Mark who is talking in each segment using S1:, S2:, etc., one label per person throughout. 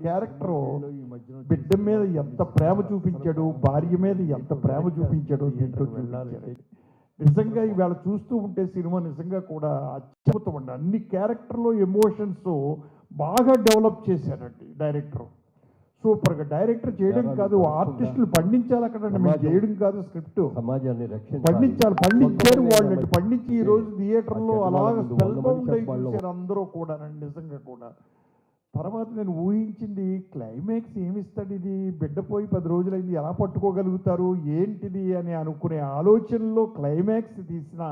S1: Character బిడ్డ మీద ఎంత ప్రేమ చూపించాడు, భార్య మీద ఎంత ప్రేమ చూపించాడు దీంట్లో చూపించాడు. నిజంగా ఇవాళ చూస్తూ ఉంటే సినిమా నిజంగా కూడా అద్భుతమండి. అన్ని క్యారెక్టర్లో ఎమోషన్స్ బాగా డెవలప్ చేశారండి డైరెక్టర్. సూపర్గా డైరెక్టర్ చేయడం కాదు, ఆర్టిస్టులు పండించాలి అక్కడ, మేము చేయడం కాదు, స్క్రిప్ట్
S2: సమాజాన్ని
S1: పండించారు వాళ్ళండి. పండించి ఈ రోజు థియేటర్లో అలాగ స్పెల్ బౌండ్ అయి చూశారు అందరూ కూడా నిజంగా కూడా. తర్వాత నేను ఊహించింది క్లైమాక్స్ ఏమిస్తాడు, ఇది బిడ్డ పోయి 10 రోజులైంది ఎలా పట్టుకోగలుగుతారు ఏంటిది అని అనుకునే ఆలోచనలో క్లైమాక్స్ తీసిన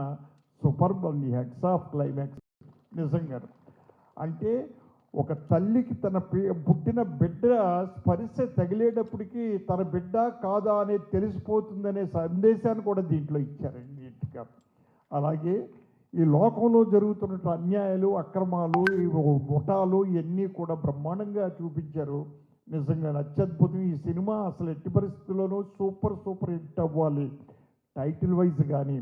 S1: super Bandi heads of climax నిజంగా. అంటే ఒక తల్లికి తన పుట్టిన బిడ్డ స్పర్శ తగిలేటప్పటికీ తన బిడ్డ కాదా అనేది తెలిసిపోతుందనే సందేశాన్ని కూడా దీంట్లో ఇచ్చారండి నీట్గా. అలాగే ఈ లోకంలో జరుగుతున్న అన్యాయాలు, అక్రమాలు, ఈ ముఠాలు ఇవన్నీ కూడా బ్రహ్మాండంగా చూపించారు. నిజంగా అత్యద్భుతం. ఈ సినిమా అసలు ఎట్టి పరిస్థితుల్లోనూ సూపర్ హిట్ అవ్వాలి టైటిల్ వైజ్ కానీ.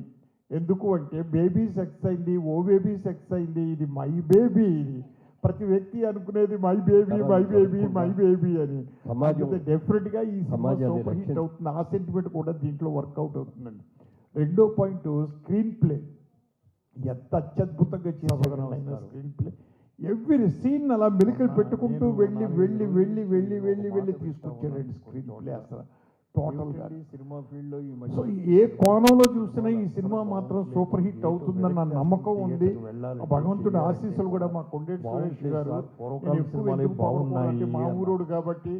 S1: ఎందుకు అంటే బేబీ సెక్స్ అయింది, ఓ బేబీ సెక్స్ అయింది, ఇది మై బేబీ. ఇది ప్రతి వ్యక్తి అనుకునేది మై బేబీ అని. డెఫినెట్గా ఈ సినిమా సూపర్ హిట్ అవుతుంది. ఆ సెంటిమెంట్ కూడా దీంట్లో వర్కౌట్ అవుతుందండి. రెండో పాయింట్ స్క్రీన్ ప్లే ఎంత అత్యద్భుతంగా చేసిన స్క్రీన్ ప్లే. ఎవ్రీ సీన్ అలా మెలికలు పెట్టుకుంటూ వెళ్ళి తీసుకొచ్చాడండి స్క్రీన్ ప్లే. అసలు టోటల్గా సినిమా ఫీల్డ్లో సో ఏ కోణంలో చూసినా ఈ సినిమా మాత్రం సూపర్ హిట్ అవుతుందన్న నమ్మకం ఉంది. భగవంతుడి ఆశీస్సులు కూడా మా కొండేటి సురేష్ గారు మా ఊరోడు కాబట్టి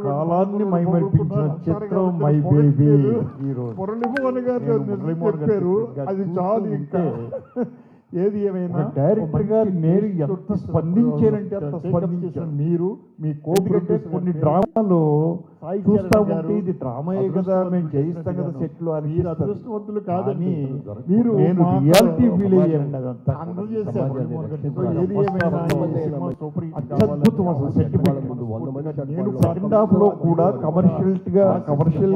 S1: కాలాన్ని మైమరిపించిన చిత్రం మై బేబీ. మురళీమోహన్ గారు చెప్పారు, అది చాలు. ఇంకా ఏది ఏమైనా డైరెక్టర్ గారు నేను ఎంత స్పందించారంటే అంత స్పందించాను. మీరు మీ కోఆపరేటివ్ కొన్ని డ్రామాలు చూస్తా ఉంటే ఇది డ్రామాయే కదా, మేము చేయిస్తాం కదా సెట్లు అని. మీరు అదృష్టవంతులు కాదని మీరు రియాలిటీ ఫీల్ అయ్యారండి. అదంతా ఏది ఏమైనా అత్యద్భుతం అసలు సెంటిమెంట్. నేను సెకండ్ హాఫ్ లో కూడా కమర్షియల్